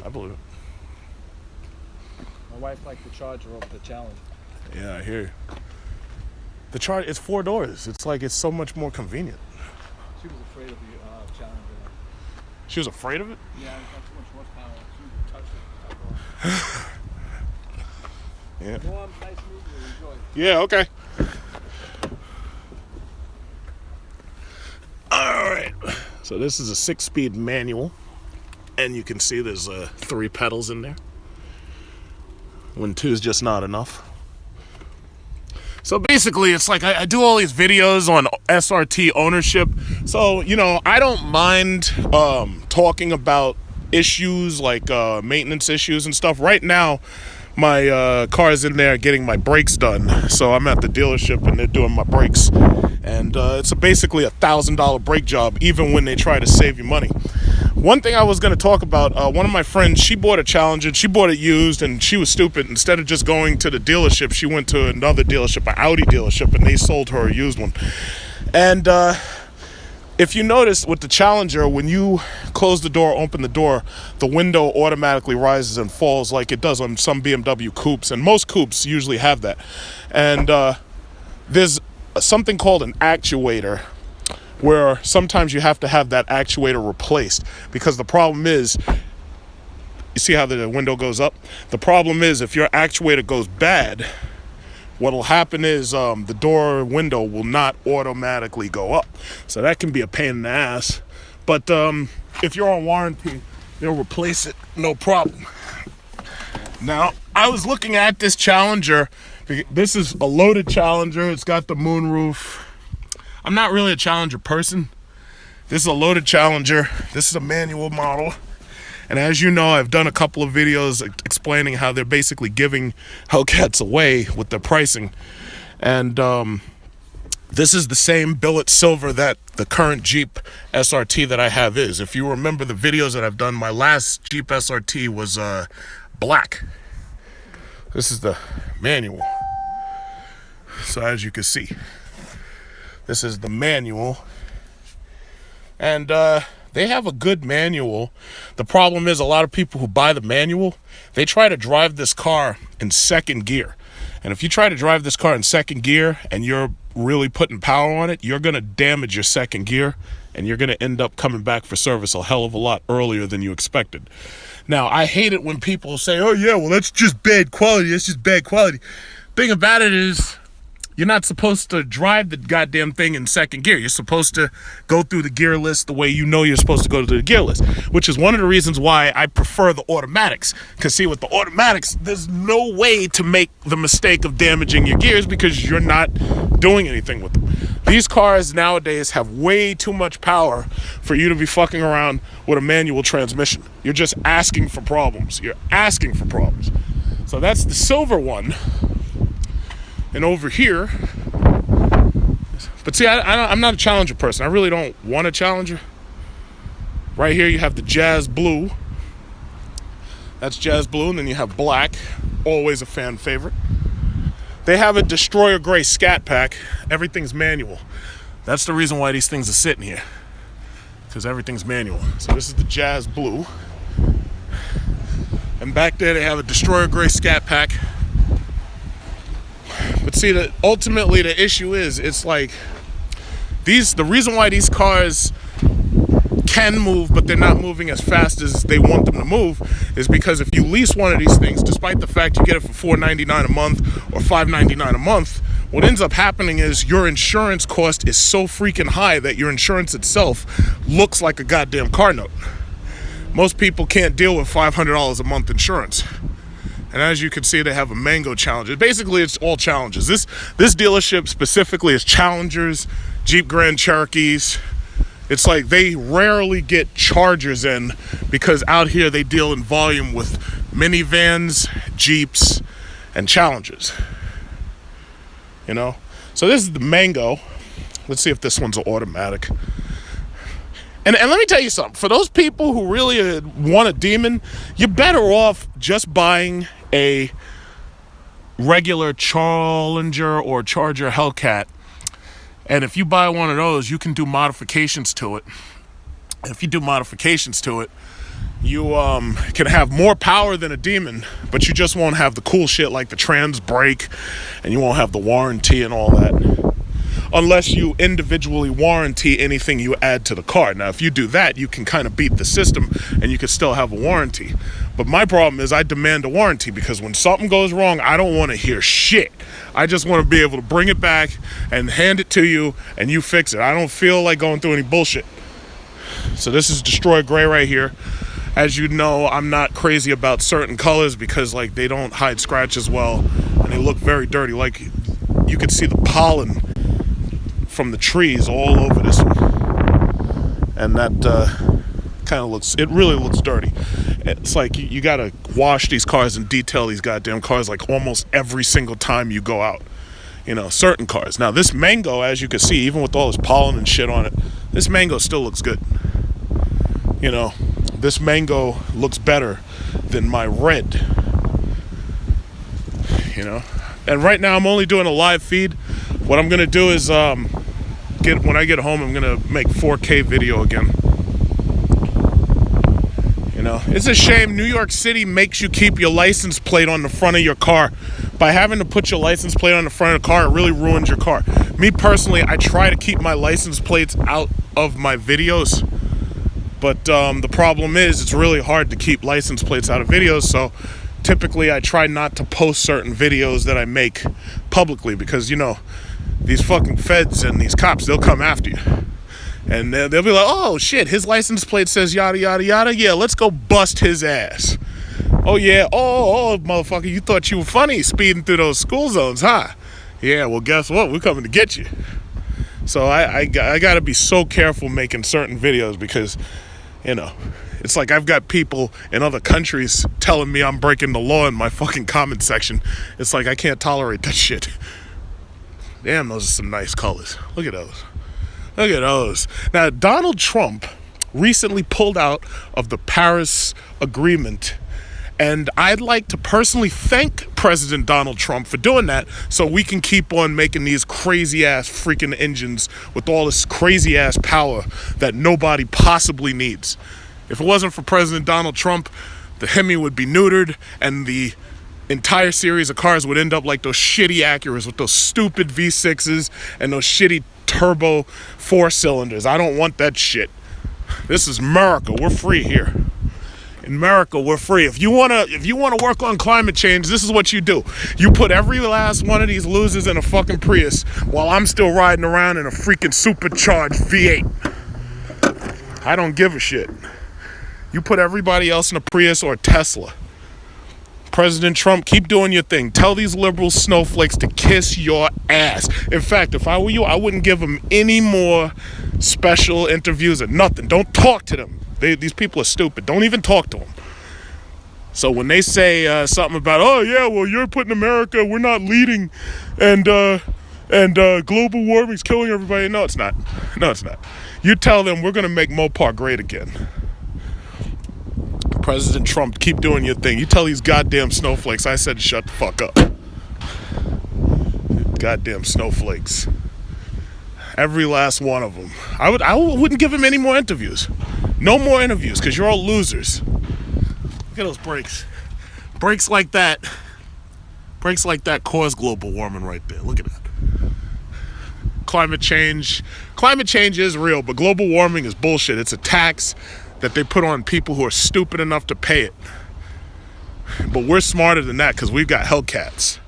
I believe it. My wife liked the Charger over the Challenger. Yeah, I hear you. The Charger, it's 4 doors. It's like, it's so much more convenient. She was afraid of the Challenger. She was afraid of it? Yeah, it's got too much horsepower. She would touch it. Yeah. Norm, nice meeting you. Enjoy. Yeah, okay. All right. So this is a 6-speed manual. And you can see there's 3 pedals in there. When 2 is just not enough. So basically, it's like I do all these videos on SRT ownership. So, you know, I don't mind talking about issues like maintenance issues and stuff. Right now, my car's in there getting my brakes done. So I'm at the dealership and they're doing my brakes. And it's basically a $1,000 brake job, even when they try to save you money. One thing I was going to talk about, one of my friends, she bought a Challenger, she bought it used, and she was stupid. Instead of just going to the dealership, she went to another dealership, an Audi dealership, and they sold her a used one. And if you notice with the Challenger, when you close the door, open the door, the window automatically rises and falls like it does on some BMW coupes, and most coupes usually have that. And there's something called an actuator, where sometimes you have to have that actuator replaced, because the problem is, you see how the window goes up? The problem is, if your actuator goes bad, what will happen is the door window will not automatically go up. So that can be a pain in the ass. But if you're on warranty, they'll replace it, no problem. Now, I was looking at this Challenger. This is a loaded Challenger. It's got the moonroof. I'm not really a Challenger person. This is a loaded Challenger. This is a manual model. And as you know, I've done a couple of videos explaining how they're basically giving Hellcats away with their pricing. And this is the same billet silver that the current Jeep SRT that I have is. If you remember the videos that I've done, my last Jeep SRT was black. This is the manual. So as you can see, this is the manual. And they have a good manual. The problem is, a lot of people who buy the manual, they try to drive this car in second gear. And if you try to drive this car in second gear and you're really putting power on it, you're going to damage your second gear, and you're going to end up coming back for service a hell of a lot earlier than you expected. Now, I hate it when people say, oh yeah, well, that's just bad quality. That's just bad quality. Thing about it is, you're not supposed to drive the goddamn thing in second gear. You're supposed to go through the gear list the way you know you're supposed to go through the gear list, which is one of the reasons why I prefer the automatics. Because see, with the automatics, there's no way to make the mistake of damaging your gears because you're not doing anything with them. These cars nowadays have way too much power for you to be fucking around with a manual transmission. You're just asking for problems. You're asking for problems. So that's the silver one. And over here, but see, I'm not a Challenger person. I really don't want a Challenger. Right here, you have the Jazz Blue. That's Jazz Blue, and then you have black. Always a fan favorite. They have a Destroyer Gray Scat Pack. Everything's manual. That's the reason why these things are sitting here, because everything's manual. So this is the Jazz Blue. And back there, they have a Destroyer Gray Scat Pack. But see, ultimately the issue is, it's like the reason why these cars can move but they're not moving as fast as they want them to move is because if you lease one of these things, despite the fact you get it for $4.99 a month or $5.99 a month, what ends up happening is your insurance cost is so freaking high that your insurance itself looks like a goddamn car note. Most people can't deal with $500 a month insurance. And as you can see, they have a Mango Challenger. Basically, it's all Challengers. This dealership specifically is Challengers, Jeep Grand Cherokees. It's like they rarely get Chargers in because out here they deal in volume with minivans, Jeeps, and Challengers. You know? So this is the Mango. Let's see if this one's an automatic. And let me tell you something. For those people who really want a demon, you're better off just buying a regular Challenger or Charger Hellcat. And if you buy one of those, you can do modifications to it. And if you do modifications to it, You can have more power than a demon, but you just won't have the cool shit like the trans brake, and you won't have the warranty and all that. Unless you individually warranty anything you add to the car. Now, if you do that, you can kind of beat the system and you can still have a warranty. But my problem is I demand a warranty, because when something goes wrong, I don't want to hear shit. I just want to be able to bring it back and hand it to you and you fix it. I don't feel like going through any bullshit. So this is Destroy Gray right here. As you know, I'm not crazy about certain colors because like they don't hide scratches well and they look very dirty. Like you could see the pollen from the trees all over this one, and that kind of looks, it really looks dirty. It's like you gotta wash these cars and detail these goddamn cars like almost every single time you go out, you know, certain cars. Now this Mango, as you can see, even with all this pollen and shit on it, this Mango still looks good. You know, this Mango looks better than my red, you know. And right now I'm only doing a live feed. What I'm gonna do is when I get home, I'm gonna make 4K video again. You know, it's a shame New York City makes you keep your license plate on the front of your car. By having to put your license plate on the front of the car, it really ruins your car. Me personally, I try to keep my license plates out of my videos, but the problem is it's really hard to keep license plates out of videos. So typically I try not to post certain videos that I make publicly, because you know, these fucking feds and these cops, they'll come after you. And they'll be like, oh shit, his license plate says yada yada yada. Yeah, let's go bust his ass. Oh yeah, oh motherfucker, you thought you were funny speeding through those school zones, huh? Yeah, well guess what? We're coming to get you. So I gotta be so careful making certain videos, because, you know, it's like I've got people in other countries telling me I'm breaking the law in my fucking comment section. It's like I can't tolerate that shit. Damn, those are some nice colors. Look at those. Look at those. Now, Donald Trump recently pulled out of the Paris Agreement, and I'd like to personally thank President Donald Trump for doing that, so we can keep on making these crazy-ass freaking engines with all this crazy-ass power that nobody possibly needs. If it wasn't for President Donald Trump, the Hemi would be neutered, and the entire series of cars would end up like those shitty Acuras with those stupid V6s and those shitty turbo 4-cylinders. I don't want that shit. This is America. We're free here. In America, we're free. If you wanna work on climate change, this is what you do. You put every last one of these losers in a fucking Prius while I'm still riding around in a freaking supercharged V8. I don't give a shit. You put everybody else in a Prius or a Tesla. President Trump, keep doing your thing. Tell these liberal snowflakes to kiss your ass. In fact, if I were you, I wouldn't give them any more special interviews or nothing. Don't talk to them. These people are stupid. Don't even talk to them. So when they say something about, oh yeah, well you're putting America, we're not leading, and global warming's killing everybody. No, it's not. No, it's not. You tell them we're gonna make Mopar great again. President Trump, keep doing your thing. You tell these goddamn snowflakes I said shut the fuck up. Goddamn snowflakes. Every last one of them. I wouldn't give him any more interviews. No more interviews, because you're all losers. Look at those brakes. Brakes like that cause global warming right there. Look at that. Climate change is real, but global warming is bullshit. It's a tax that they put on people who are stupid enough to pay it. But we're smarter than that, because we've got Hellcats.